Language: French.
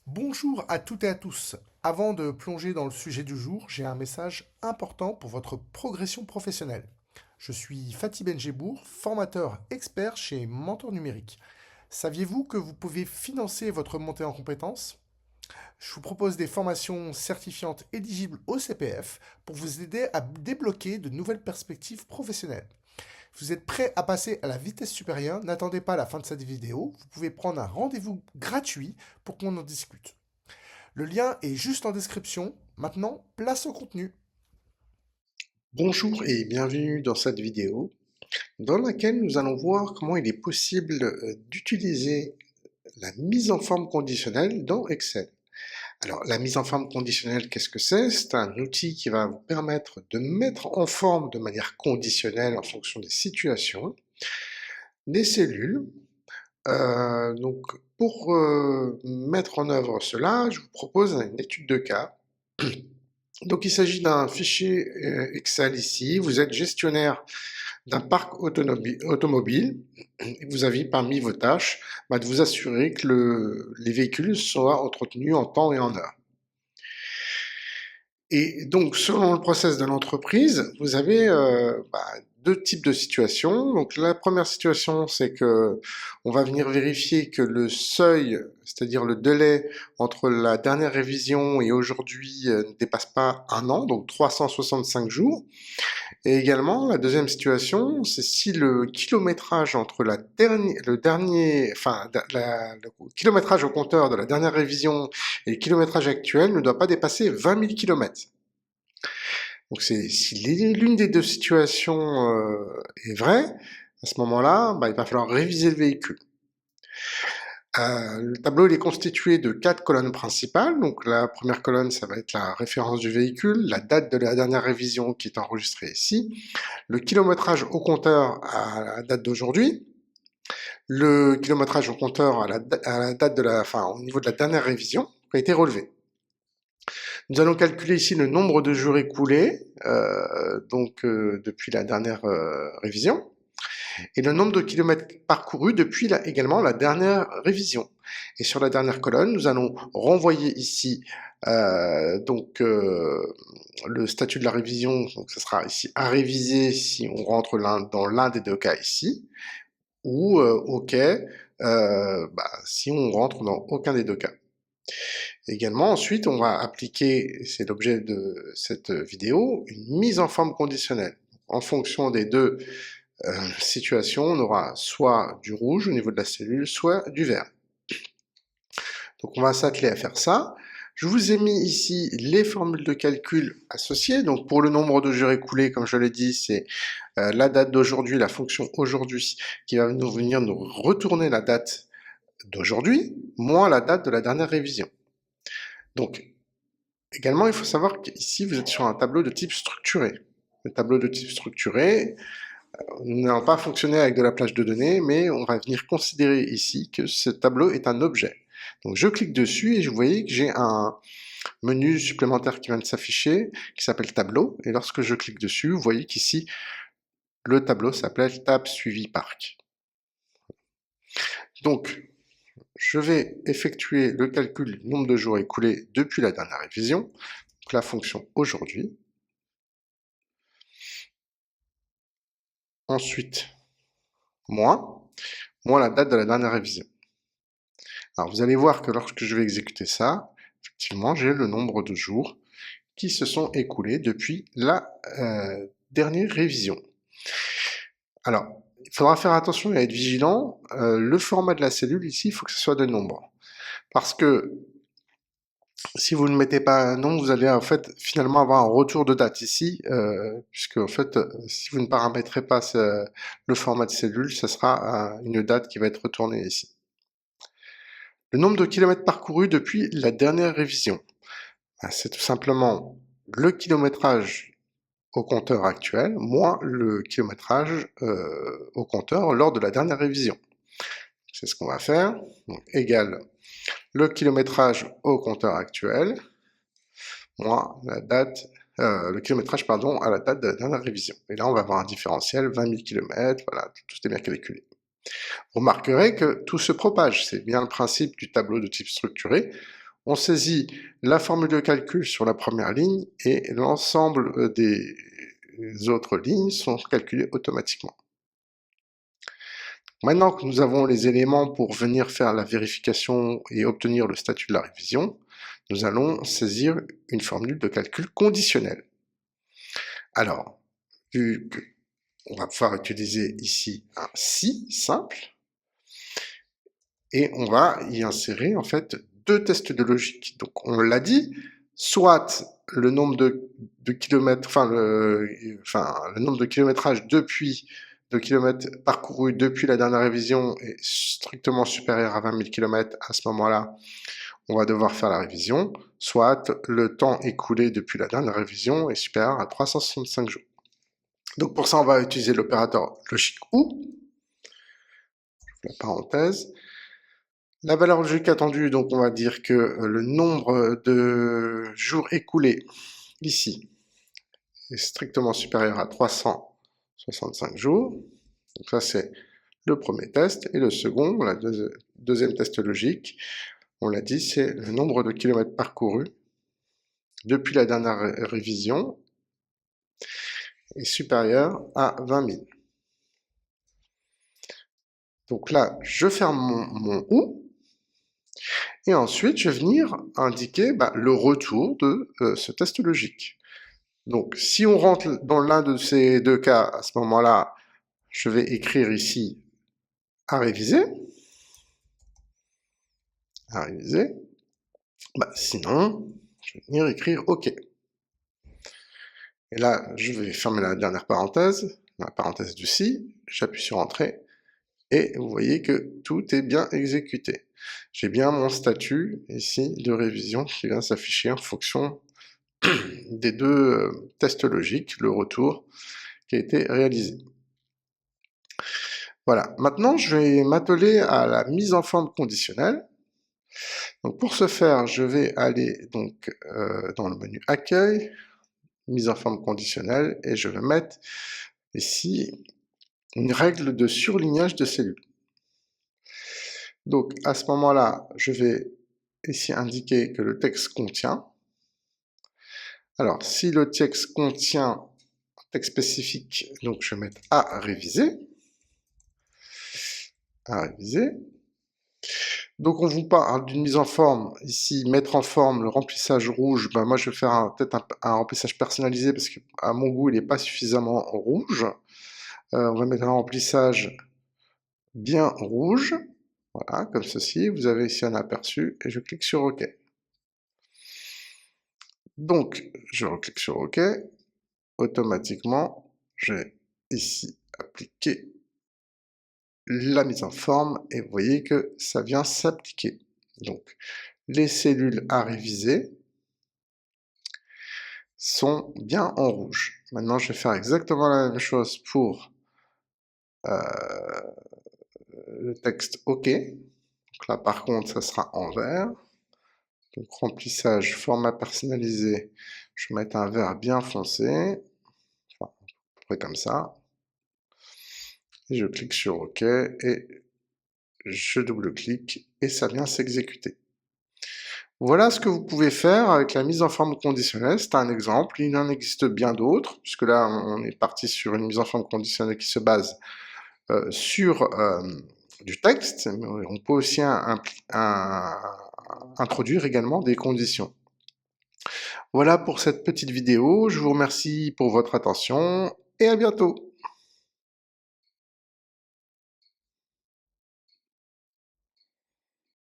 Bonjour à toutes et à tous. Avant de plonger dans le sujet du jour, j'ai un message important pour votre progression professionnelle. Je suis Fatih Benjebour, formateur expert chez Mentor Numérique. Saviez-vous que vous pouvez financer votre montée en compétences? Je vous propose des formations certifiantes éligibles au CPF pour vous aider à débloquer de nouvelles perspectives professionnelles. Vous êtes prêt à passer à la vitesse supérieure? N'attendez pas la fin de cette vidéo. Vous pouvez prendre un rendez-vous gratuit pour qu'on en discute. Le lien est juste en description. Maintenant, place au contenu. Bonjour et bienvenue dans cette vidéo dans laquelle nous allons voir comment il est possible d'utiliser la mise en forme conditionnelle dans Excel. Alors la mise en forme conditionnelle, qu'est-ce que c'est? C'est un outil qui va vous permettre de mettre en forme de manière conditionnelle en fonction des situations, des cellules. Donc pour mettre en œuvre cela, je vous propose une étude de cas. Donc il s'agit d'un fichier Excel ici, vous êtes gestionnaire d'un parc automobile, vous avez parmi vos tâches de vous assurer que les véhicules soient entretenus en temps et en heure. Et donc, selon le process de l'entreprise, vous avez deux types de situations. Donc, la première situation, c'est que on va venir vérifier que le seuil, c'est-à-dire le délai entre la dernière révision et aujourd'hui, ne dépasse pas un an, donc 365 jours. Et également, la deuxième situation, c'est si le kilométrage entre le kilométrage au compteur de la dernière révision et le kilométrage actuel ne doit pas dépasser 20 000 kilomètres. Donc si l'une des deux situations est vraie, à ce moment-là, il va falloir réviser le véhicule. Le tableau il est constitué de 4 colonnes principales. Donc la première colonne, ça va être la référence du véhicule, la date de la dernière révision qui est enregistrée ici, le kilométrage au compteur à la date d'aujourd'hui, le kilométrage au compteur à la date au niveau de la dernière révision qui a été relevé. Nous allons calculer ici le nombre de jours écoulés, depuis la dernière révision, et le nombre de kilomètres parcourus depuis également la dernière révision. Et sur la dernière colonne, nous allons renvoyer ici le statut de la révision, donc ce sera ici à réviser si on rentre dans l'un des deux cas ici, ou OK si on rentre dans aucun des deux cas. Également, ensuite, on va appliquer, c'est l'objet de cette vidéo, une mise en forme conditionnelle. En fonction des deux situations, on aura soit du rouge au niveau de la cellule, soit du vert. Donc on va s'atteler à faire ça. Je vous ai mis ici les formules de calcul associées. Donc pour le nombre de jours écoulés, comme je l'ai dit, c'est la date d'aujourd'hui, la fonction aujourd'hui, qui va venir nous retourner la date d'aujourd'hui, moins la date de la dernière révision. Donc, également, il faut savoir qu'ici, vous êtes sur un tableau de type structuré. Le tableau de type structuré, nous n'allons pas fonctionner avec de la plage de données, mais on va venir considérer ici que ce tableau est un objet. Donc je clique dessus et vous voyez que j'ai un menu supplémentaire qui vient de s'afficher, qui s'appelle tableau. Et lorsque je clique dessus, vous voyez qu'ici, le tableau s'appelle tab suivi parc. Donc, je vais effectuer le calcul du nombre de jours écoulés depuis la dernière révision, donc la fonction aujourd'hui. Ensuite, moins la date de la dernière révision. Alors vous allez voir que lorsque je vais exécuter ça, effectivement, j'ai le nombre de jours qui se sont écoulés depuis la dernière révision. Alors, il faudra faire attention et être vigilant. Le format de la cellule ici, il faut que ce soit de nombre. Parce que si vous ne mettez pas un nom, vous allez en fait finalement avoir un retour de date ici, puisque en fait, si vous ne paramétrez pas le format de cellule, ce sera une date qui va être retournée ici. Le nombre de kilomètres parcourus depuis la dernière révision, c'est tout simplement le kilométrage au compteur actuel moins le kilométrage au compteur lors de la dernière révision. C'est ce qu'on va faire. Donc, égal le kilométrage au compteur actuel moins le kilométrage à la date de la dernière révision. Et là, on va avoir un différentiel 20 000 km, voilà, tout est bien calculé. Vous remarquerez que tout se propage, c'est bien le principe du tableau de type structuré. On saisit la formule de calcul sur la première ligne et l'ensemble des autres lignes sont calculées automatiquement. Maintenant que nous avons les éléments pour venir faire la vérification et obtenir le statut de la révision, nous allons saisir une formule de calcul conditionnelle. Alors, vu qu'on va pouvoir utiliser ici un si simple, et on va y insérer en fait deux tests de logique. Donc on l'a dit, soit le nombre de kilomètres, le nombre de kilométrage de kilomètres parcourus depuis la dernière révision est strictement supérieur à 20 000 km. À ce moment-là, on va devoir faire la révision, soit le temps écoulé depuis la dernière révision est supérieur à 365 jours. Donc pour ça, on va utiliser l'opérateur logique OU, la parenthèse. La valeur logique attendue, donc on va dire que le nombre de jours écoulés ici est strictement supérieur à 365 jours. Donc ça c'est le premier test. Et le second, la deuxième test logique, on l'a dit, c'est le nombre de kilomètres parcourus depuis la dernière révision est supérieur à 20 000. Donc là, je ferme mon OU. Et ensuite, je vais venir indiquer le retour de ce test logique. Donc, si on rentre dans l'un de ces deux cas, à ce moment-là, je vais écrire ici à réviser. À réviser. Sinon, je vais venir écrire OK. Et là, je vais fermer la dernière parenthèse, la parenthèse du si, j'appuie sur Entrée, et vous voyez que tout est bien exécuté. J'ai bien mon statut ici de révision qui vient s'afficher en fonction des deux tests logiques, le retour qui a été réalisé. Voilà, maintenant je vais m'atteler à la mise en forme conditionnelle. Donc pour ce faire, je vais aller donc dans le menu Accueil, mise en forme conditionnelle, et je vais mettre ici une règle de surlignage de cellules. Donc à ce moment-là, je vais ici indiquer que le texte contient. Alors si le texte contient un texte spécifique, donc je vais mettre à réviser. À réviser. Donc on vous parle d'une mise en forme, ici mettre en forme le remplissage rouge, moi je vais faire peut-être un remplissage personnalisé parce que à mon goût il n'est pas suffisamment rouge. On va mettre un remplissage bien rouge, voilà, comme ceci, vous avez ici un aperçu et je clique sur OK. Donc je reclique sur OK, automatiquement je vais ici appliquer la mise en forme et vous voyez que ça vient s'appliquer. Donc les cellules à réviser sont bien en rouge. Maintenant je vais faire exactement la même chose pour le texte OK. Donc là par contre ça sera en vert. Donc remplissage, format personnalisé, je vais mettre un vert bien foncé, enfin, à peu près comme ça. Et je clique sur OK et je double-clique et ça vient s'exécuter. Voilà ce que vous pouvez faire avec la mise en forme conditionnelle. C'est un exemple, il en existe bien d'autres, puisque là on est parti sur une mise en forme conditionnelle qui se base sur du texte, mais on peut aussi introduire également des conditions. Voilà pour cette petite vidéo, je vous remercie pour votre attention et à bientôt.